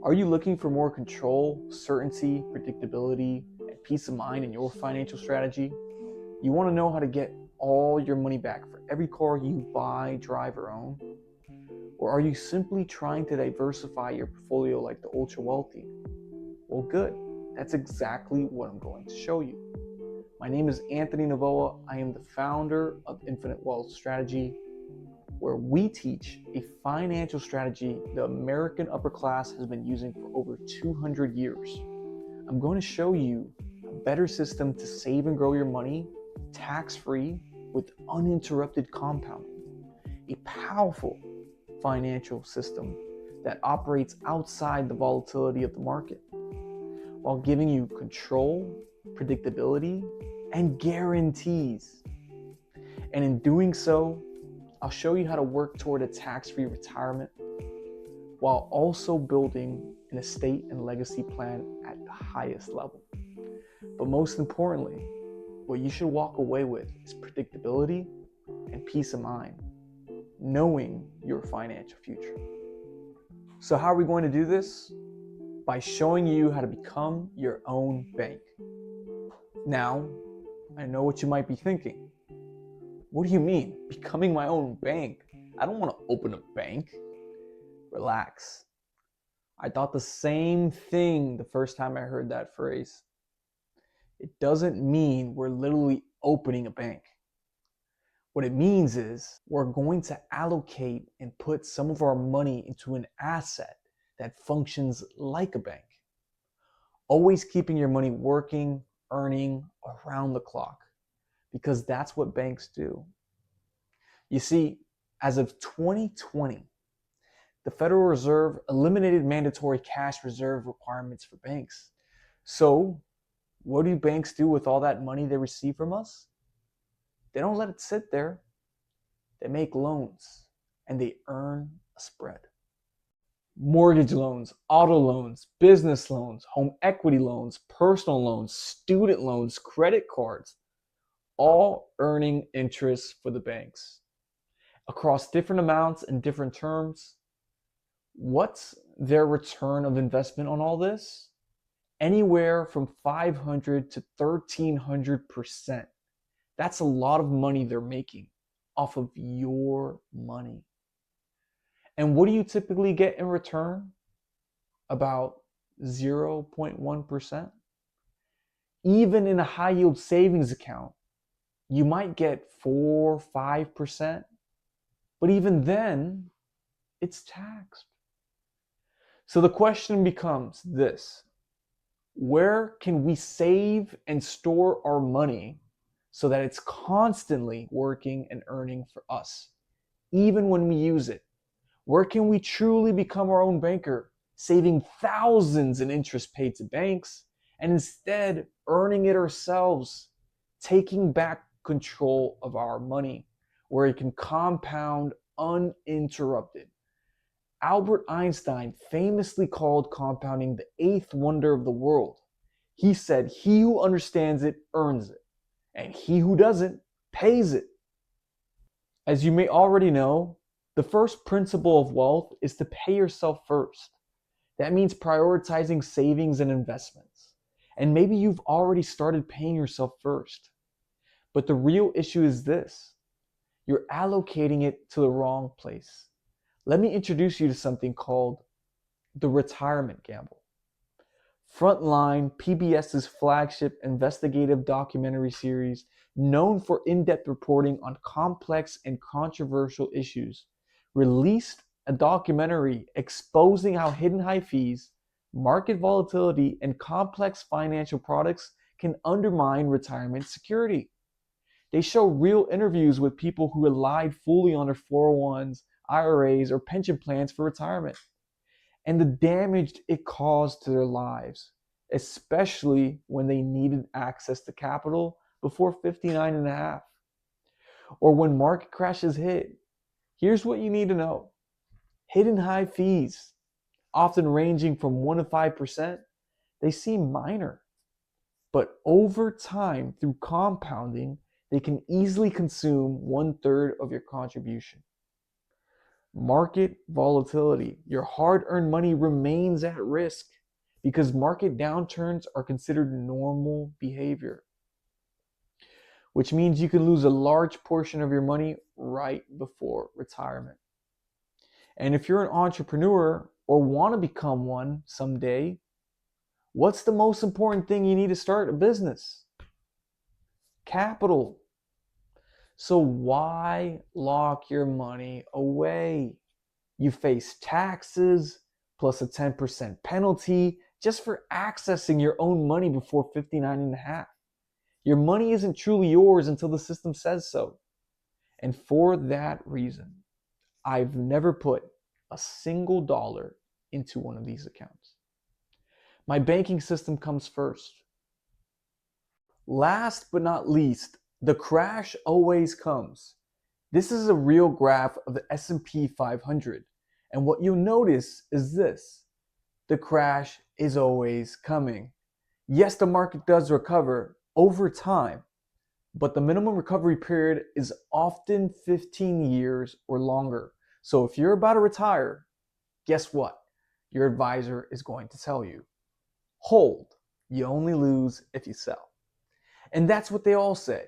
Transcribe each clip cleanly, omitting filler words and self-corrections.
Are you looking for more control, certainty, predictability, and peace of mind in your financial strategy? You want to know how to get all your money back for every car you buy, drive, or own? Or are you simply trying to diversify your portfolio like the ultra wealthy? Well, good. That's exactly what I'm going to show you. My name is Anthony Novoa. I am the founder of Infinite Wealth Strategy, where we teach a financial strategy the American upper class has been using for over 200 years. I'm going to show you a better system to save and grow your money tax-free with uninterrupted compounding. A powerful financial system that operates outside the volatility of the market while giving you control, predictability, and guarantees. And in doing so, I'll show you how to work toward a tax-free retirement while also building an estate and legacy plan at the highest level. But most importantly, what you should walk away with is predictability and peace of mind, knowing your financial future. So how are we going to do this? By showing you how to become your own bank. Now, I know what you might be thinking. What do you mean, becoming my own bank? I don't want to open a bank. Relax. I thought the same thing the first time I heard that phrase. It doesn't mean we're literally opening a bank. What it means is we're going to allocate and put some of our money into an asset that functions like a bank. Always keeping your money working, earning around the clock, because that's what banks do. You see, as of 2020, the Federal Reserve eliminated mandatory cash reserve requirements for banks. So, what do banks do with all that money they receive from us? They don't let it sit there. They make loans, and they earn a spread. Mortgage loans, auto loans, business loans, home equity loans, personal loans, student loans, credit cards, all earning interest for the banks across different amounts and different terms. What's their return of investment on all this? Anywhere from 500 to 1,300%. That's a lot of money they're making off of your money. And what do you typically get in return? About 0.1%. Even in a high yield savings account, you might get 4 or 5%, but even then, it's taxed. So the question becomes this: where can we save and store our money so that it's constantly working and earning for us, even when we use it? Where can we truly become our own banker, saving thousands in interest paid to banks, and instead earning it ourselves, taking back control of our money, where it can compound uninterrupted? Albert Einstein famously called compounding the eighth wonder of the world. He said, "He who understands it earns it, and he who doesn't pays it." As you may already know, the first principle of wealth is to pay yourself first. That means prioritizing savings and investments. And maybe you've already started paying yourself first. But the real issue is this: you're allocating it to the wrong place. Let me introduce you to something called the retirement gamble. Frontline, PBS's flagship investigative documentary series, known for in-depth reporting on complex and controversial issues, released a documentary exposing how hidden high fees, market volatility, and complex financial products can undermine retirement security. They show real interviews with people who relied fully on their 401s, IRAs, or pension plans for retirement, and the damage it caused to their lives, especially when they needed access to capital before 59 and a half, or when market crashes hit. Here's what you need to know: hidden high fees, often ranging from 1 to 5%, they seem minor, but over time, through compounding, they can easily consume 1/3 of your contribution. Market volatility. Your hard-earned money remains at risk because market downturns are considered normal behavior, which means you can lose a large portion of your money right before retirement. And if you're an entrepreneur or want to become one someday, what's the most important thing you need to start a business? Capital. So why lock your money away? You face taxes plus a 10% penalty just for accessing your own money before 59 and a half. Your money isn't truly yours until the system says so. And for that reason, I've never put a single dollar into one of these accounts. My banking system comes first. Last but not least, the crash always comes. This is a real graph of the S&P 500. And what you'll notice is this. The crash is always coming. Yes, the market does recover over time, but the minimum recovery period is often 15 years or longer. So if you're about to retire, guess what? Your advisor is going to tell you, hold, you only lose if you sell. And that's what they all say.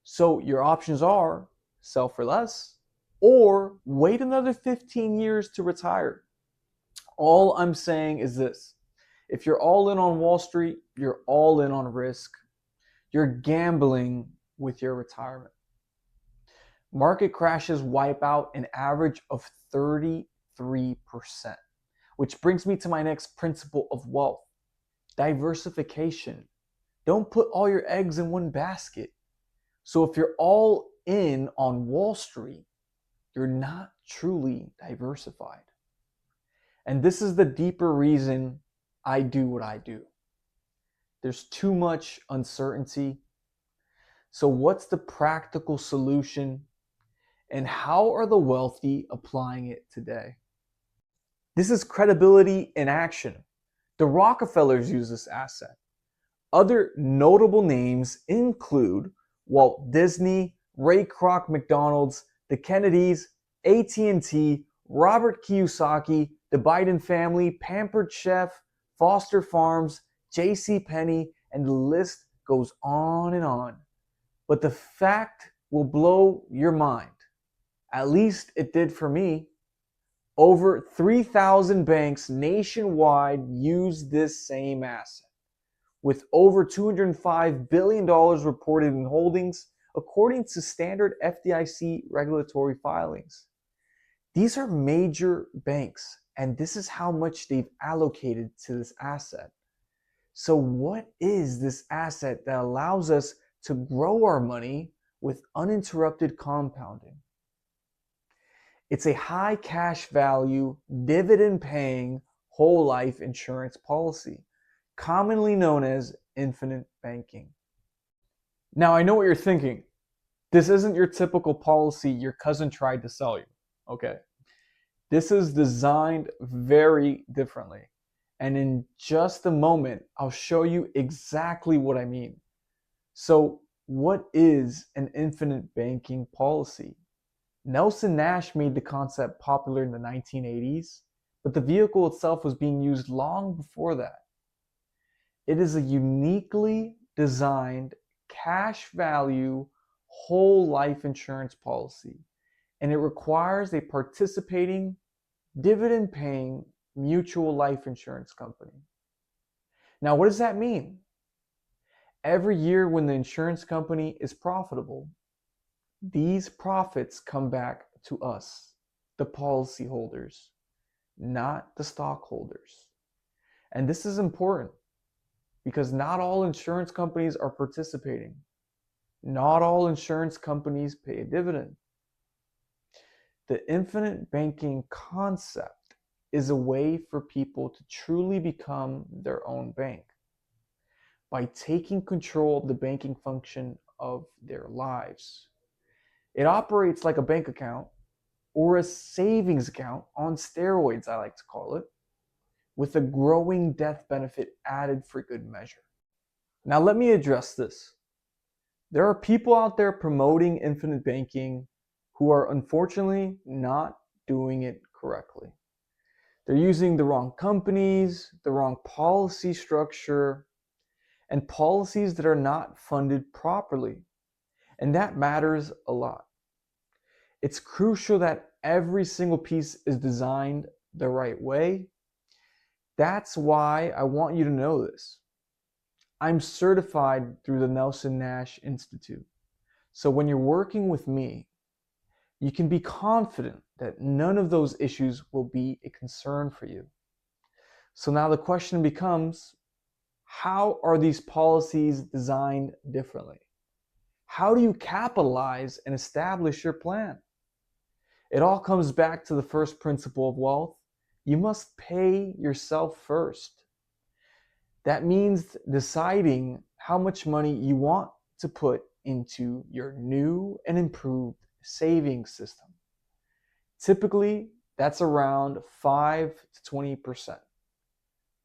So your options are sell for less or wait another 15 years to retire. All I'm saying is this. If you're all in on Wall Street, you're all in on risk. You're gambling with your retirement. Market crashes wipe out an average of 33%, which brings me to my next principle of wealth, diversification. Don't put all your eggs in one basket. So if you're all in on Wall Street, you're not truly diversified. And this is the deeper reason I do what I do. There's too much uncertainty. So what's the practical solution? And how are the wealthy applying it today? This is credibility in action. The Rockefellers use this asset. Other notable names include Walt Disney, Ray Kroc McDonald's, the Kennedys, AT&T, Robert Kiyosaki, the Biden family, Pampered Chef, Foster Farms, J.C. Penney, and the list goes on and on. But the fact will blow your mind. At least it did for me. Over 3,000 banks nationwide use this same asset, with over $205 billion reported in holdings, according to standard FDIC regulatory filings. These are major banks, and this is how much they've allocated to this asset. So what is this asset that allows us to grow our money with uninterrupted compounding? It's a high cash value, dividend paying, whole life insurance policy, commonly known as infinite banking. Now, I know what you're thinking. This isn't your typical policy your cousin tried to sell you. Okay. This is designed very differently. And in just a moment, I'll show you exactly what I mean. So, what is an infinite banking policy? Nelson Nash made the concept popular in the 1980s, but the vehicle itself was being used long before that. It is a uniquely designed cash value whole life insurance policy, and it requires a participating dividend paying mutual life insurance company. Now, what does that mean? Every year when the insurance company is profitable, these profits come back to us, the policyholders, not the stockholders. And this is important because not all insurance companies are participating. Not all insurance companies pay a dividend. The infinite banking concept is a way for people to truly become their own bank by taking control of the banking function of their lives. It operates like a bank account or a savings account on steroids, I like to call it, with a growing death benefit added for good measure. Now let me address this. There are people out there promoting infinite banking who are unfortunately not doing it correctly. They're using the wrong companies, the wrong policy structure, and policies that are not funded properly. And that matters a lot. It's crucial that every single piece is designed the right way. That's why I want you to know this. I'm certified through the Nelson Nash Institute. So when you're working with me, you can be confident that none of those issues will be a concern for you. So now the question becomes, how are these policies designed differently? How do you capitalize and establish your plan? It all comes back to the first principle of wealth. You must pay yourself first. That means deciding how much money you want to put into your new and improved savings system. Typically, that's around 5 to 20%.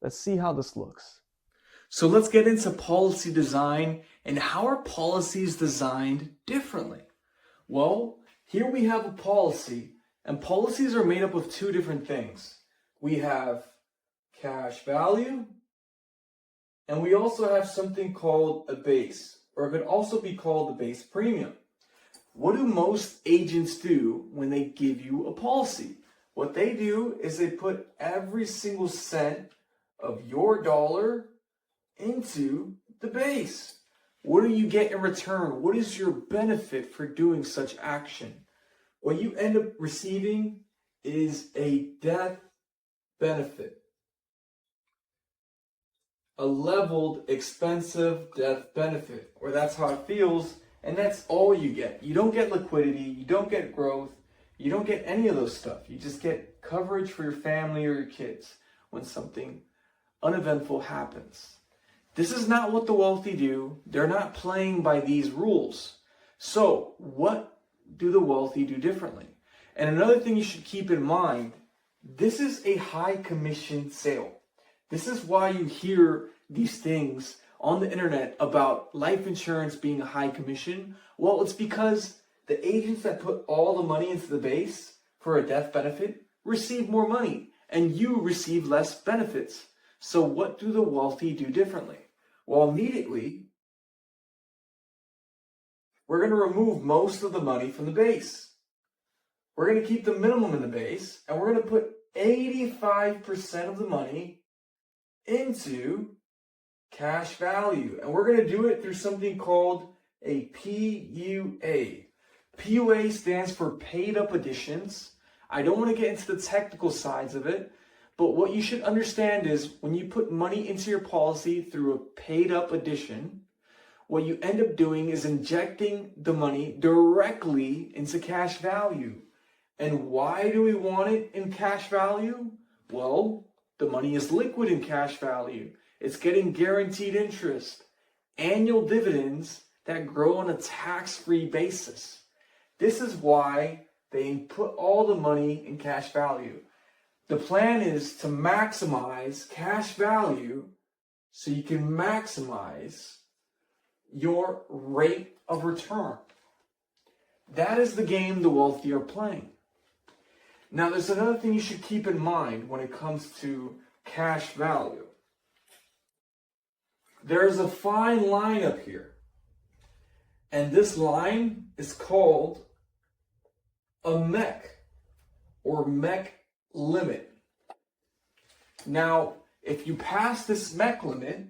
Let's see how this looks. So let's get into policy design and how are policies designed differently? Well, here we have a policy, and policies are made up of two different things. We have cash value, and we also have something called a base, or it could also be called the base premium. What do most agents do when they give you a policy? What they do is they put every single cent of your dollar into the base. What do you get in return? What is your benefit for doing such action? What you end up receiving is a death benefit. A leveled, expensive death benefit, or that's how it feels, and that's all you get. You don't get liquidity, you don't get growth, you don't get any of those stuff. You just get coverage for your family or your kids when something uneventful happens. This is not what the wealthy do. They're not playing by these rules. So, what do the wealthy do differently? And another thing you should keep in mind, this is a high commission sale. This is why you hear these things on the internet about life insurance being a high commission. Well, it's because the agents that put all the money into the base for a death benefit receive more money and you receive less benefits. So what do the wealthy do differently? Well, immediately, we're going to remove most of the money from the base. We're going to keep the minimum in the base, and we're going to put 85% of the money into cash value. And we're going to do it through something called a PUA. PUA stands for paid up additions. I don't want to get into the technical sides of it, but what you should understand is when you put money into your policy through a paid up addition, what you end up doing is injecting the money directly into cash value. And why do we want it in cash value? Well, the money is liquid in cash value. It's getting guaranteed interest, annual dividends that grow on a tax-free basis. This is why they put all the money in cash value. The plan is to maximize cash value so you can maximize your rate of return. That is the game the wealthy are playing. Now, there's another thing you should keep in mind when it comes to cash value. There's a fine line up here. And this line is called a MEC, or MEC limit. Now, if you pass this MEC limit,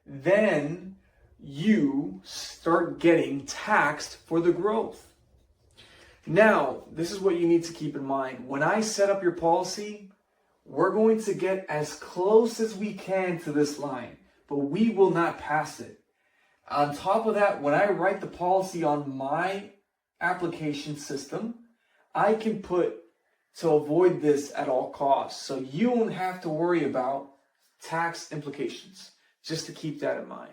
then you start getting taxed for the growth. Now, this is what you need to keep in mind. When I set up your policy, we're going to get as close as we can to this line, but we will not pass it. On top of that, when I write the policy on my application system, I can put to avoid this at all costs. So you won't have to worry about tax implications, just to keep that in mind.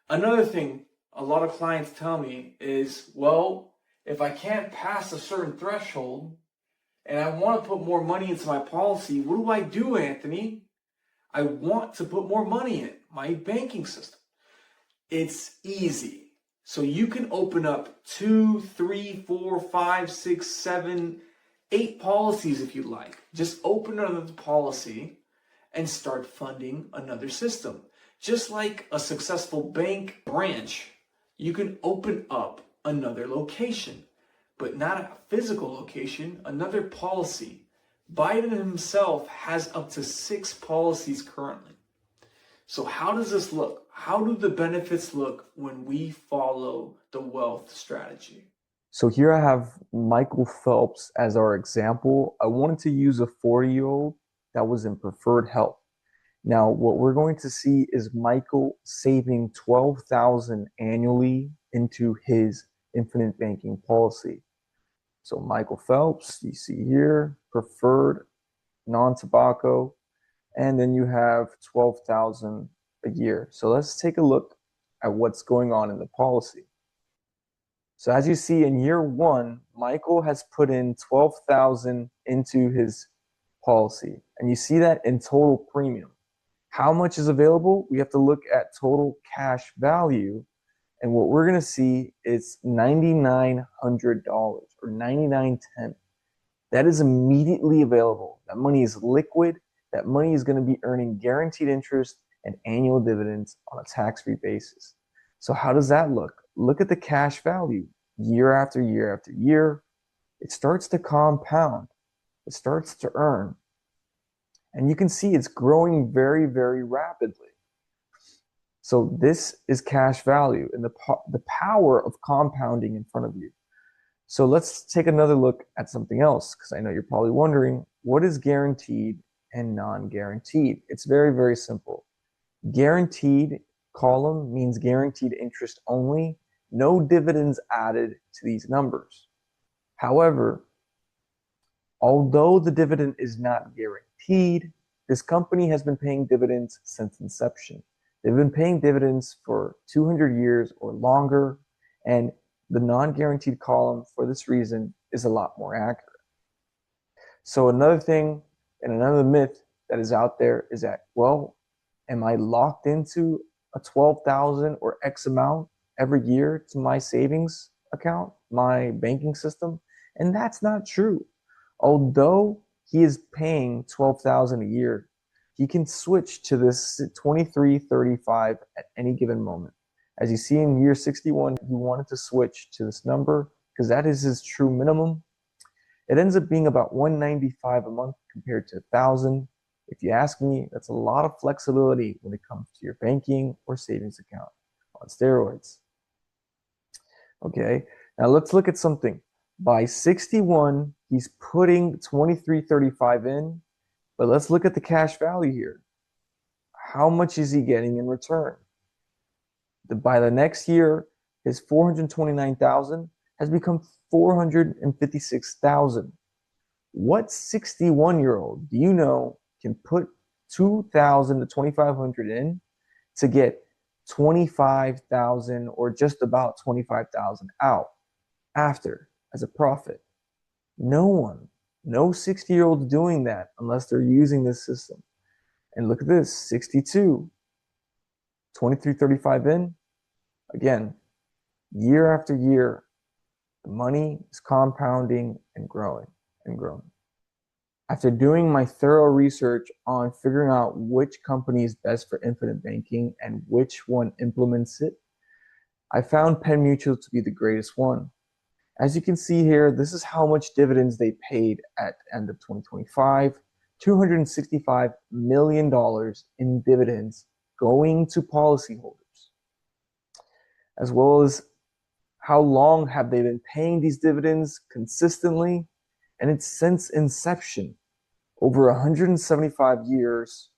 Another thing a lot of clients tell me is, well, if I can't pass a certain threshold and I want to put more money into my policy, what do I do, Anthony? I want to put more money in my banking system. It's easy. So you can open up 2, 3, 4, 5, 6, 7 8 policies if you like. Just open another policy and start funding another system. Just like a successful bank branch, you can open up another location, but not a physical location, another policy. Biden himself has up to 6 policies currently. So how does this look? How do the benefits look when we follow the wealth strategy? So here I have Michael Phelps as our example. I wanted to use a 40-year-old that was in preferred health. Now, what we're going to see is Michael saving $12,000 annually into his infinite banking policy. So Michael Phelps, you see here, preferred, non-tobacco, and then you have $12,000 a year. So let's take a look at what's going on in the policy. So as you see in year 1, Michael has put in $12,000 into his policy, and you see that in total premium. How much is available? We have to look at total cash value, and what we're going to see is $9,900 or $9,910. That is immediately available. That money is liquid. That money is going to be earning guaranteed interest and annual dividends on a tax-free basis. So how does that look? Look at the cash value year after year after year. It starts to compound. It starts to earn. And you can see it's growing very, very rapidly. So this is cash value and the power of compounding in front of you. So let's take another look at something else, because I know you're probably wondering, what is guaranteed and non-guaranteed? It's very, very simple. Guaranteed column means guaranteed interest only, no dividends added to these numbers. However, although the dividend is not guaranteed, this company has been paying dividends since inception. They've been paying dividends for 200 years or longer, and the non-guaranteed column for this reason is a lot more accurate. So another thing and another myth that is out there is that, well, am I locked into a $12,000 or X amount every year to my savings account, my banking system? And that's not true. Although he is paying $12,000 a year, he can switch to this $23.35 at any given moment. As you see in year 61, he wanted to switch to this number because that is his true minimum. It ends up being about $195 a month compared to $1,000. If you ask me, that's a lot of flexibility when it comes to your banking or savings account on steroids. Okay, now let's look at something. By 61, he's putting $23.35 in, but let's look at the cash value here. How much is he getting in return? By the next year, his $429,000 has become $456,000. What 61-year-old do you know can put $2,000 to $2,500 in to get $25,000 or just about $25,000 out after as a profit? No one. No 60-year-old doing that unless they're using this system. And look at this, 62, $23.35 in. Again, year after year, the money is compounding and growing and growing. After doing my thorough research on figuring out which company is best for infinite banking and which one implements it, I found Penn Mutual to be the greatest one. As you can see here, this is how much dividends they paid at the end of 2025, $265 million in dividends going to policyholders, as well as how long have they been paying these dividends consistently, and it's since inception, over 175 years,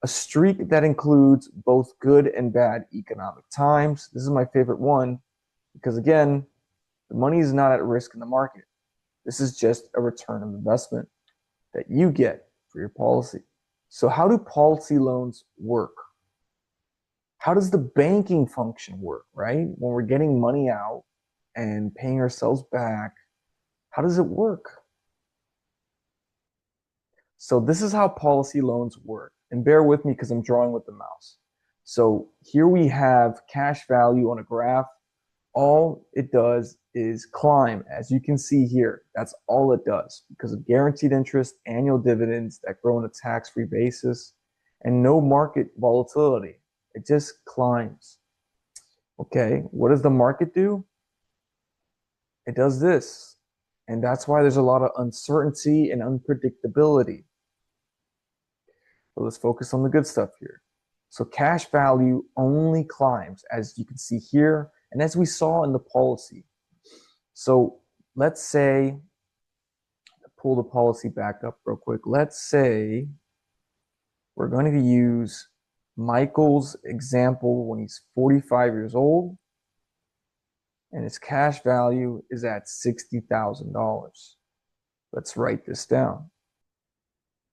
a streak that includes both good and bad economic times. This is my favorite one because, again, the money is not at risk in the market. This is just a return of investment that you get for your policy. So how do policy loans work? How does the banking function work, right? When we're getting money out and paying ourselves back, how does it work? So this is how policy loans work. And bear with me because I'm drawing with the mouse. So here we have cash value on a graph. all it does is climb. As you can see here, that's all it does because of guaranteed interest, annual dividends that grow on a tax-free basis, and no market volatility. It just climbs. Okay, what does the market do? It does this. And that's why there's a lot of uncertainty and unpredictability. So let's focus on the good stuff here. So cash value only climbs, as you can see here, and as we saw in the policy. So let's say, pull the policy back up real quick. Let's say we're going to use Michael's example when he's 45 years old, and his cash value is at $60,000. Let's write this down.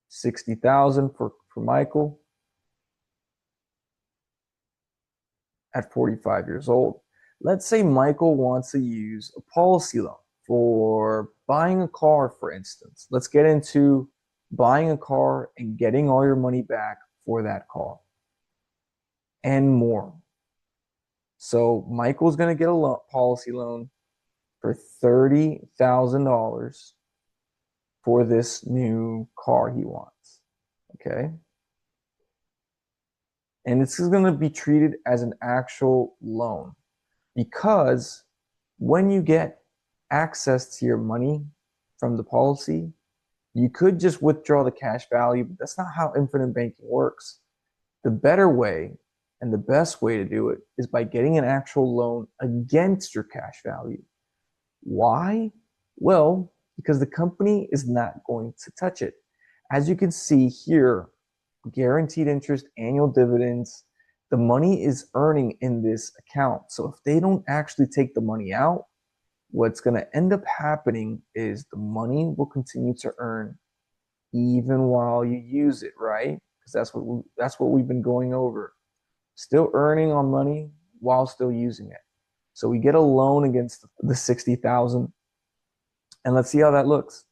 60,000 for Michael at 45 years old. Let's say Michael wants to use a policy loan for buying a car, for instance. Let's get into buying a car and getting all your money back for that car and more. So Michael's going to get a policy loan for $30,000 for this new car he wants. Okay. And this is going to be treated as an actual loan because when you get access to your money from the policy, you could just withdraw the cash value, but that's not how infinite banking works. The better way and the best way to do it is by getting an actual loan against your cash value. Why? Well, because the company is not going to touch it. As you can see here, guaranteed interest, annual dividends, the money is earning in this account. So if they don't actually take the money out, what's going to end up happening is the money will continue to earn even while you use it, right? Because that's what we've been going over. Still earning on money while still using it. So we get a loan against the 60,000, and let's see how that looks.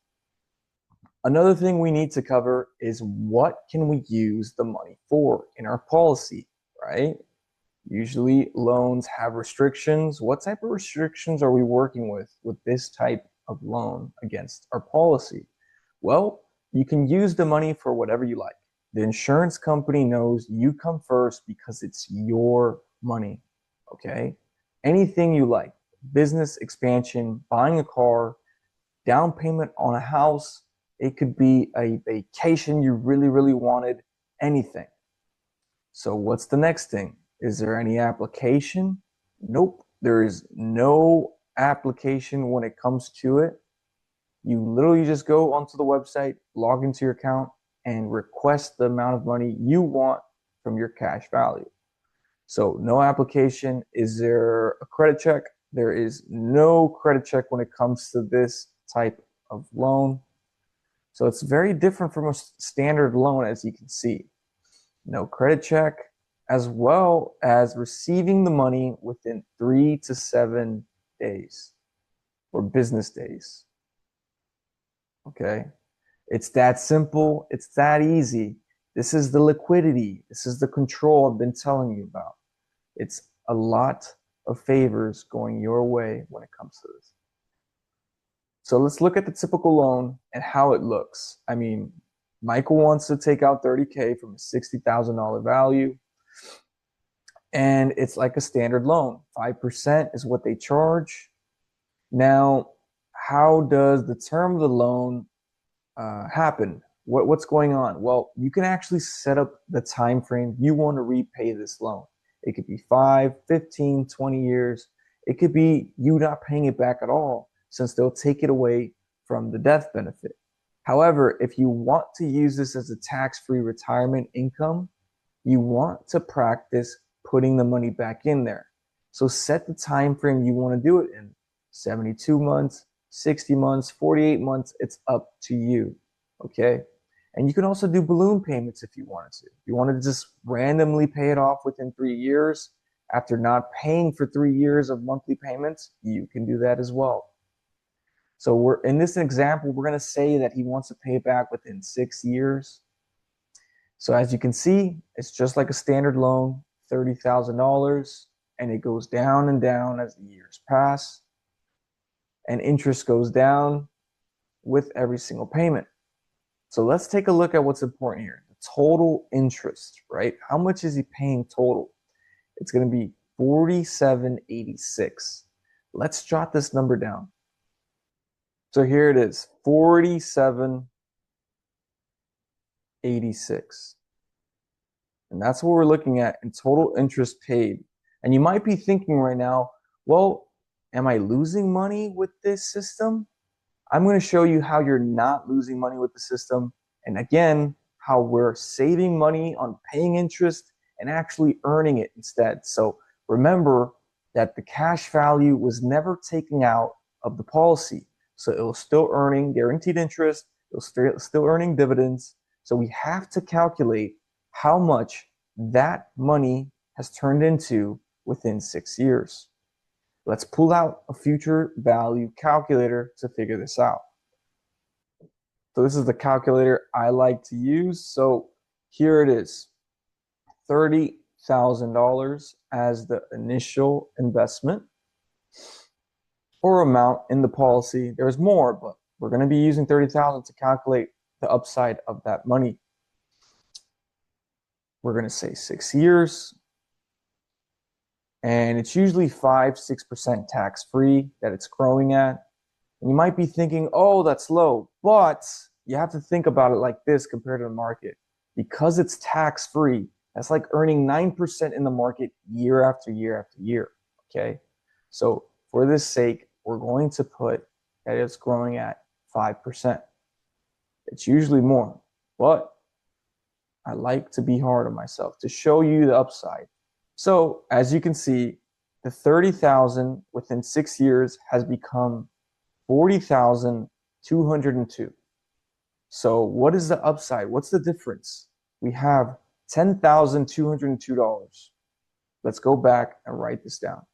Another thing we need to cover is what can we use the money for in our policy, right? Usually loans have restrictions. What type of restrictions are we working with this type of loan against our policy? Well, you can use the money for whatever you like. The insurance company knows you come first because it's your money, okay? Anything you like, business expansion, buying a car, down payment on a house, it could be a vacation you really, really wanted, anything. So what's the next thing? Is there any application? Nope, there is no application when it comes to it. You literally just go onto the website, log into your account, and request the amount of money you want from your cash value. So no application. Is there a credit check? There is no credit check when it comes to this type of loan. So it's very different from a standard loan, as you can see. No credit check, as well as receiving the money within 3 to 7 days or business days. Okay. It's that simple. It's that easy. This is the liquidity. This is the control I've been telling you about. It's a lot of favors going your way when it comes to this. So let's look at the typical loan and how it looks. I mean, Michael wants to take out $30K from a $60,000 value. And it's like a standard loan. 5% is what they charge. Now, how does the term of the loan happen? What's going on? Well, you can actually set up the time frame you want to repay this loan. It could be 5, 15, 20 years. It could be you not paying it back at all, since they'll take it away from the death benefit. However, if you want to use this as a tax-free retirement income, you want to practice putting the money back in there. So set the time frame you want to do it in. 72 months, 60 months, 48 months, it's up to you, okay? And you can also do balloon payments if you wanted to. If you wanted to just randomly pay it off within 3 years after not paying for 3 years of monthly payments, you can do that as well. So we're in this example, we're going to say that he wants to pay it back within 6 years. So as you can see, it's just like a standard loan, $30,000. and it goes down and down as the years pass, and interest goes down with every single payment. So let's take a look at what's important here. The total interest, right? How much is he paying total? It's going to be $47.86. Let's jot this number down. So here it is, $47.86. And that's what we're looking at in total interest paid. And you might be thinking right now, well, am I losing money with this system? I'm going to show you how you're not losing money with the system. And again, how we're saving money on paying interest and actually earning it instead. So remember that the cash value was never taken out of the policy. So it was still earning guaranteed interest. It was still earning dividends. So we have to calculate how much that money has turned into within 6 years. Let's pull out a future value calculator to figure this out. So this is the calculator I like to use. So here it is, $30,000 as the initial investment or amount in the policy. There's more, but we're going to be using 30,000 to calculate the upside of that money. We're going to say 6 years, and it's usually 5-6% tax-free that it's growing at. And you might be thinking, oh, that's low, but you have to think about it like this compared to the market. Because it's tax-free, that's like earning 9% in the market year after year after year, okay? So for this sake, we're going to put that it's growing at 5%. It's usually more, but I like to be hard on myself to show you the upside. So as you can see, the 30,000 within 6 years has become 40,202. So what is the upside? What's the difference? We have $10,202. Let's go back and write this down.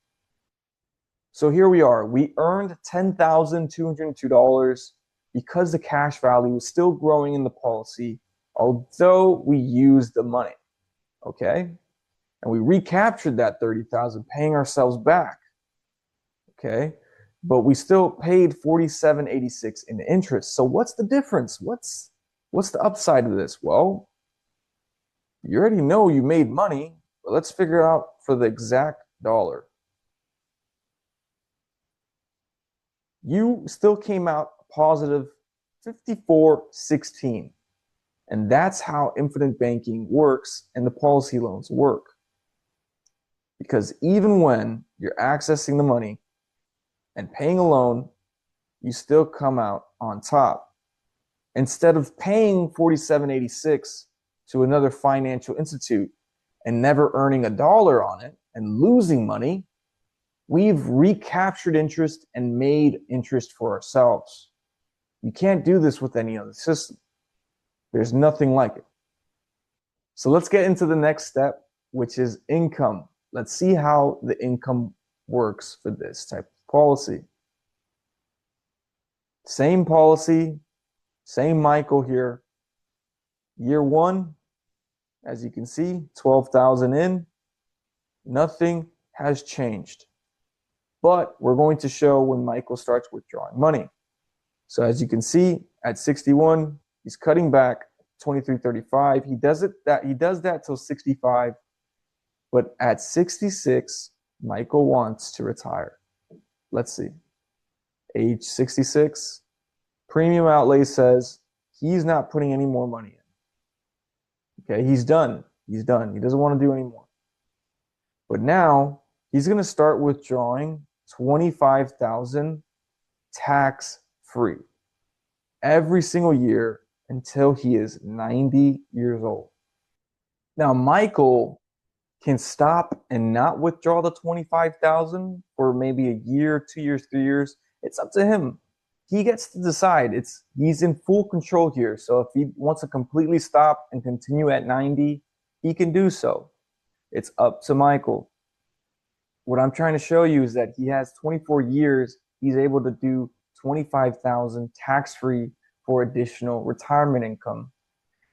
So here we are. We earned $10,202 because the cash value is still growing in the policy, although we used the money, okay? And we recaptured that 30,000, paying ourselves back, okay? But we still paid $47.86 in interest. So what's the difference? What's the upside of this? Well, you already know you made money, but let's figure it out for the exact dollar. You still came out positive 54.16. And that's how infinite banking works and the policy loans work. Because even when you're accessing the money and paying a loan, you still come out on top. Instead of paying $47.86 to another financial institute and never earning a dollar on it and losing money, we've recaptured interest and made interest for ourselves. You can't do this with any other system. There's nothing like it. So let's get into the next step, which is income. Let's see how the income works for this type of policy. Same policy, same Michael here. Year one, as you can see, 12,000 in. Nothing has changed. But we're going to show when Michael starts withdrawing money. So as you can see, at 61, he's cutting back 23.35. He does that till 65. But at 66, Michael wants to retire. Let's see. Age 66. Premium outlay says he's not putting any more money in. Okay, he's done. He's done. He doesn't want to do any more. But now he's going to start withdrawing 25,000 tax-free every single year until he is 90 years old. Now, Michael can stop and not withdraw the 25,000 for maybe a year, 2 years, 3 years. It's up to him. He gets to decide. He's in full control here. So if he wants to completely stop and continue at 90, he can do so. It's up to Michael. What I'm trying to show you is that he has 24 years. He's able to do 25,000 tax-free for additional retirement income.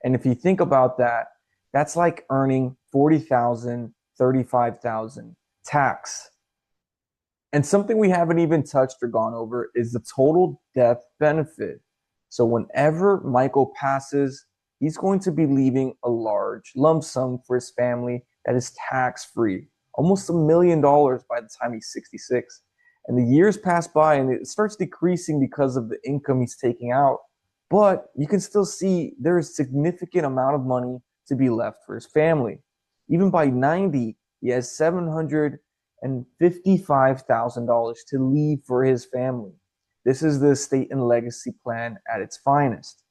And if you think about that, that's like earning 40,000, 35,000. tax. And something we haven't even touched or gone over is the total death benefit. So whenever Michael passes, he's going to be leaving a large lump sum for his family that is tax-free, almost $1 million by the time he's 66. And the years pass by and it starts decreasing because of the income he's taking out. But you can still see there is a significant amount of money to be left for his family. Even by 90, he has $755,000 to leave for his family. This is the estate and legacy plan at its finest.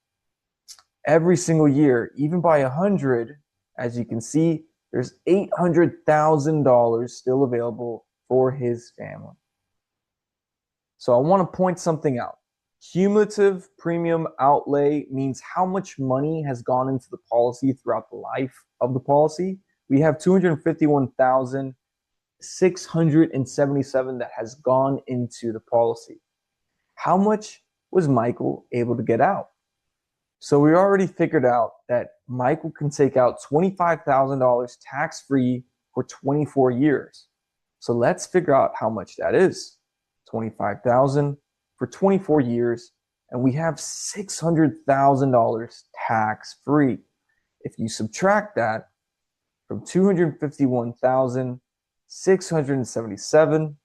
Every single year, even by 100, as you can see, there's $800,000 still available for his family. So I want to point something out. Cumulative premium outlay means how much money has gone into the policy throughout the life of the policy. We have 251,677 that has gone into the policy. How much was Michael able to get out? So we already figured out that Michael can take out $25,000 tax-free for 24 years. So let's figure out how much that is. 25,000 for 24 years, and we have $600,000 tax-free. If you subtract that from 251,677,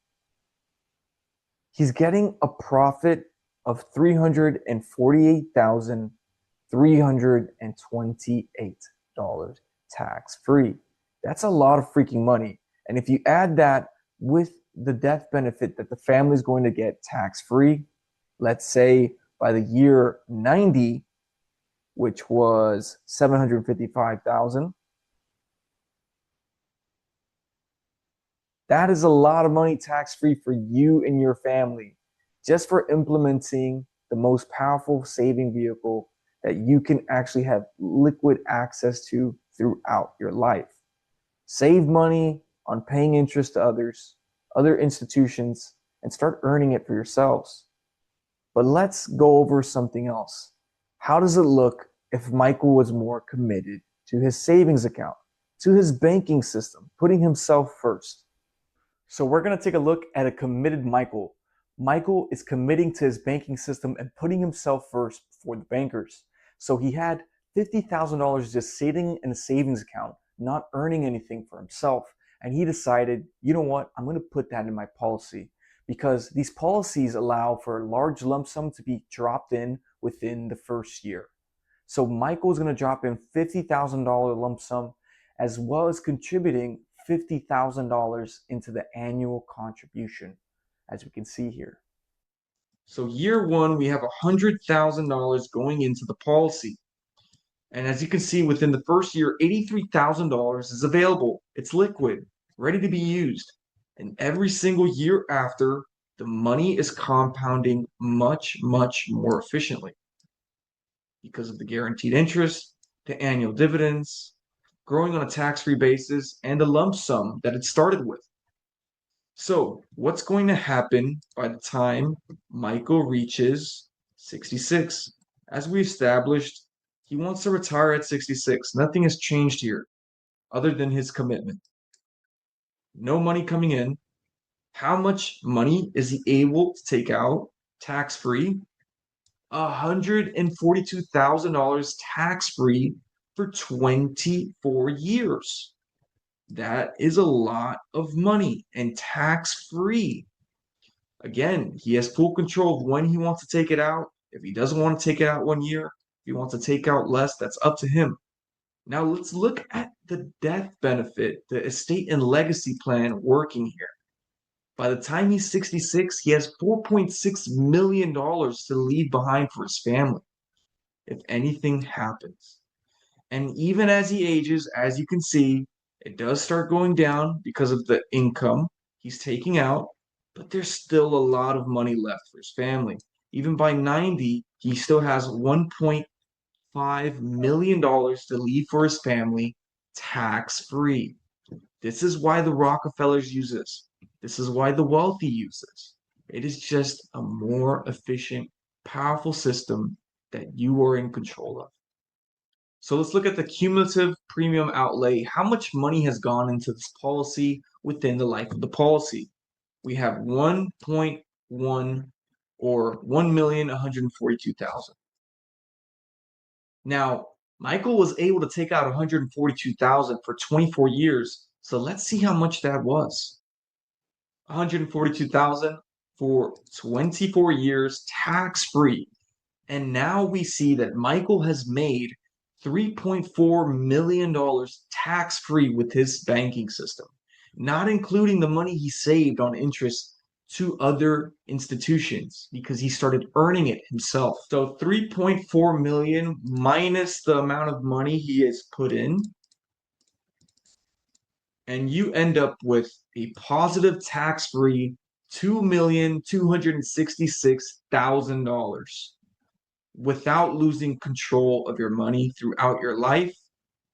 he's getting a profit of $348,328 tax-free. That's a lot of freaking money. And if you add that with the death benefit that the family is going to get tax-free, let's say by the year 90, which was $755,000, that is a lot of money tax-free for you and your family, just for implementing the most powerful saving vehicle that you can actually have liquid access to throughout your life. Save money on paying interest to others, other institutions, and start earning it for yourselves. But let's go over something else. How does it look if Michael was more committed to his savings account, to his banking system, putting himself first? So we're going to take a look at a committed Michael. Michael is committing to his banking system and putting himself first before the bankers. So he had $50,000 just sitting in a savings account, not earning anything for himself. And he decided, you know what, I'm going to put that in my policy, because these policies allow for a large lump sum to be dropped in within the first year. So Michael's going to drop in $50,000 lump sum, as well as contributing $50,000 into the annual contribution, as we can see here. So year one, we have $100,000 going into the policy. And as you can see, within the first year, $83,000 is available. It's liquid, ready to be used. And every single year after, the money is compounding much, much more efficiently because of the guaranteed interest, the annual dividends, growing on a tax-free basis, and the lump sum that it started with. So what's going to happen by the time Michael reaches 66? As we established, he wants to retire at 66. Nothing has changed here other than his commitment. No money coming in. How much money is he able to take out tax-free? $142,000 tax-free for 24 years. That is a lot of money and tax-free. Again, he has full control of when he wants to take it out. If he doesn't want to take it out 1 year, if he wants to take out less, that's up to him. Now let's look at the death benefit, the estate and legacy plan working here. By the time he's 66, he has $4.6 million to leave behind for his family if anything happens. And even as he ages, as you can see, it does start going down because of the income he's taking out, but there's still a lot of money left for his family. Even by 90, he still has $1.5 million to leave for his family tax-free. This is why the Rockefellers use this. This is why the wealthy use this. It is just a more efficient, powerful system that you are in control of. So let's look at the cumulative premium outlay. How much money has gone into this policy within the life of the policy. We have 1.1 or 1,142,000. Now, Michael was able to take out 142,000 for 24 years. So let's see how much that was. 142,000 for 24 years tax-free. And now we see that Michael has made $3.4 million tax-free with his banking system, not including the money he saved on interest to other institutions because he started earning it himself. So 3.4 million minus the amount of money he has put in, and you end up with a positive tax-free $2,266,000 without losing control of your money throughout your life,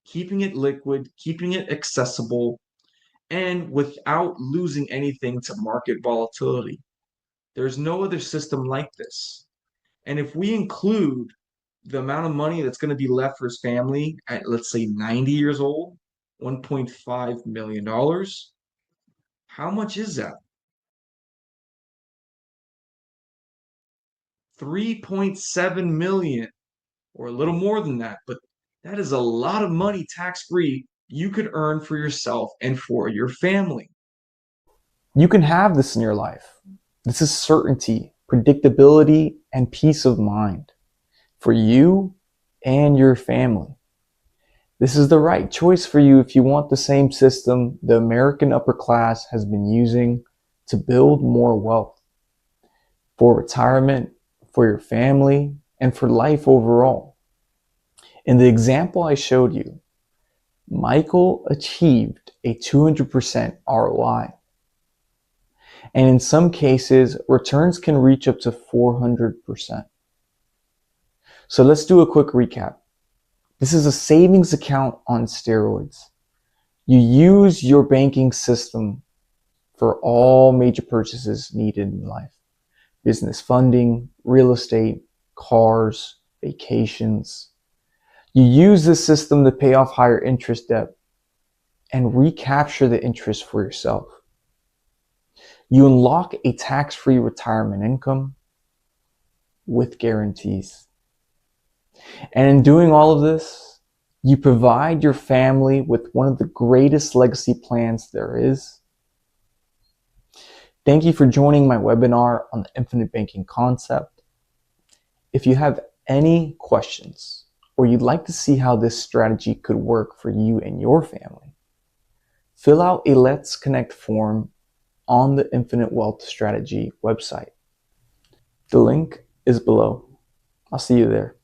keeping it liquid, keeping it accessible, and without losing anything to market volatility. There's no other system like this. And if we include the amount of money that's going to be left for his family at, let's say, 90 years old, $1.5 million, how much is that? 3.7 million, or a little more than that, but that is a lot of money tax-free you could earn for yourself and for your family. You can have this in your life. This is certainty, predictability, and peace of mind for you and your family. This is the right choice for you if you want the same system the American upper class has been using to build more wealth for retirement, for your family, and for life overall. In the example I showed you, Michael achieved a 200% ROI. And in some cases, returns can reach up to 400%. So let's do a quick recap. This is a savings account on steroids. You use your banking system for all major purchases needed in life. Business funding, real estate, cars, vacations. You use this system to pay off higher interest debt and recapture the interest for yourself. You unlock a tax-free retirement income with guarantees. And in doing all of this, you provide your family with one of the greatest legacy plans there is. Thank you for joining my webinar on the infinite banking concept. If you have any questions or you'd like to see how this strategy could work for you and your family, fill out a Let's Connect form on the Infinite Wealth Strategy website. The link is below. I'll see you there.